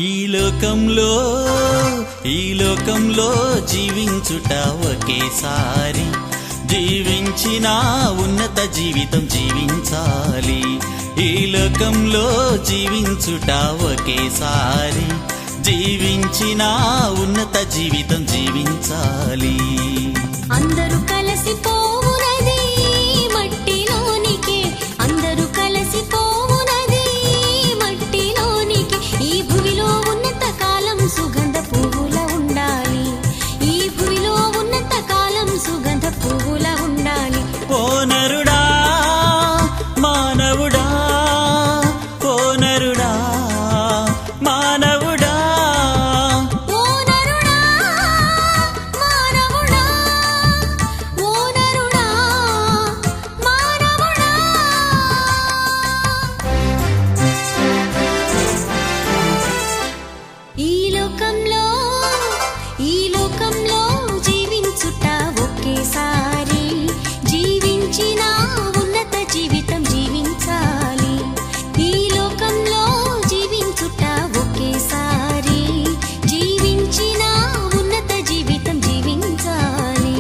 ఈ లోకంలో జీవించుట ఒకేసారి, జీవించిన ఉన్నత జీవితం జీవించాలి. ఈ లోకంలో జీవించుట ఒకేసారి, జీవించిన ఉన్నత జీవితం జీవించాలి. అందరూ కలిసి పోవునది మట్టిలోనికి, అందరూ కలిసి పోవునది మట్టిలోనికి. ఈ భూమిలో ఉన్నత కాలం సుగంధ పువ్వుల ఉండాలి, ఈ భూమిలో ఉన్నత కాలం సుగంధ పువ్వుల ఉండాలి. ఓ నరుడా మానవుడా, ఓ నరుడా మానవుడా, ఓ నరుడా మానవుడా, ఓ నరుడా మానవుడా. ఈ లోకంలో జీవించుట ఒకేసారి, జీవించిన ఉన్నత జీవితం జీవించాలి. ఈ లోకంలో జీవించుట ఒకేసారి, జీవించిన ఉన్నత జీవితం జీవించాలి.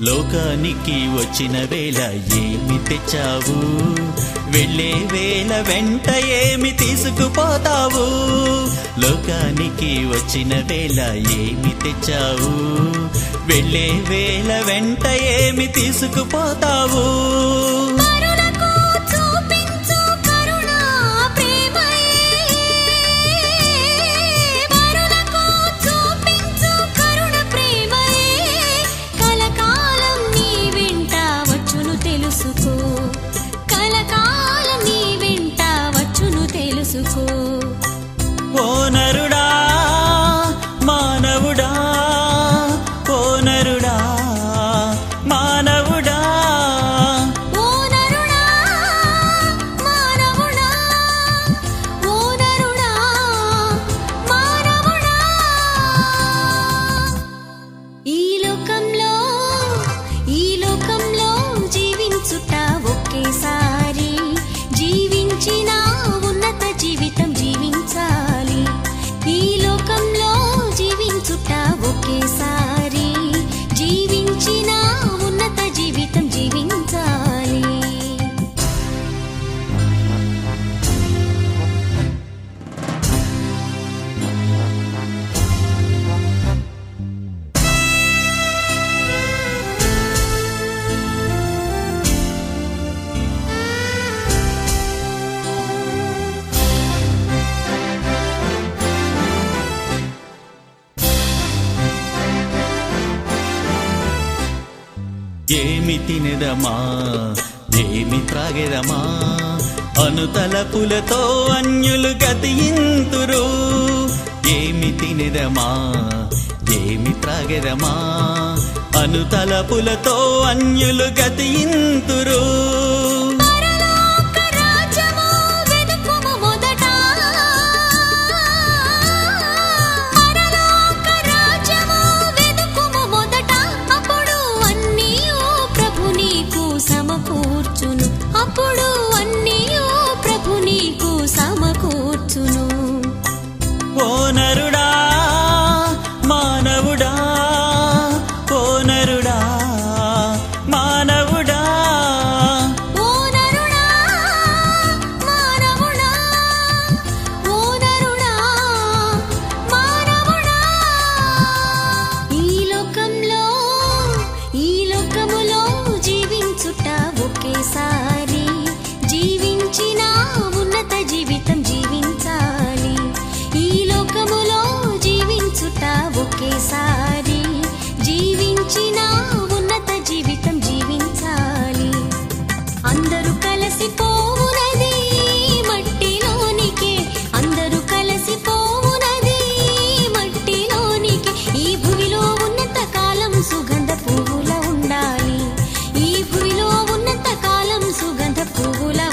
లోకానికి వచ్చిన వేళ ఏమి తెచ్చావు, వెళ్ళే వేళ వెంట ఏమి తీసుకుపోతావు. లోకానికి వచ్చిన వేళ ఏమి తెచ్చావు, వెళ్ళే వేళ వెంట ఏమి తీసుకుపోతావు. కరుణకు చూపించు కరుణ ప్రేమయే, కరుణకు చూపించు కరుణ ప్రేమయే, కలకాలం నీ వెంట వచ్చును తెలుసుకో, కలకాలం నీ వెంట వచ్చును తెలుసుకో. ఓ నరుడా మానవుడా, ఓ నరుడా మానవుడా, ఓ నరుడా మానవుడా, ఓ నరుడా మానవుడా. ఈ లోకంలో జీవించుట ఒకేసారి, జీవించిన ఉన్నత జీవితం జీవించాలి. ఈ లోకంలో జీవించుట ఒకేసారి, జీవించిన ఉన్నత జీవితం జీవించాలి. ఏమి తినదమా ఏమి త్రాగెదమా, అనుతలపులతో అన్యులు గతియింతురు. ఏమి తినదమా ఏమి త్రాగెదమా, అనుతలపులతో అన్యులు గతియింతురు. పరలోక రాజ్యము వెదుకుము మొదట, పరలోక రాజ్యము వెదుకుము మొదట, అప్పుడు అన్నీయు ప్రభు నీకు సమకూర్చును, అప్పుడు అన్నీయు ప్రభు నీకు సమకూర్చును. ఓ నరుడా మానవుడా, ఓ నరుడా మానవుడా, ఓ నరుడా మానవుడా, ఓ నరుడా మానవుడా. ఈ లోకములో జీవించుట ఒకేసారి, జీవించిన ఉన్నత జీవితం జీవించాలి. ఈ లోకములో జీవించుట ఒకేసారి, జీవించిన ఉన్నత జీవితం జీవించాలి. అందరూ కలిసి పోవునది మట్టిలోనికి, అందరూ కలిసి పోవునది మట్టిలోనికి. ఈ భూమి పువ్వులా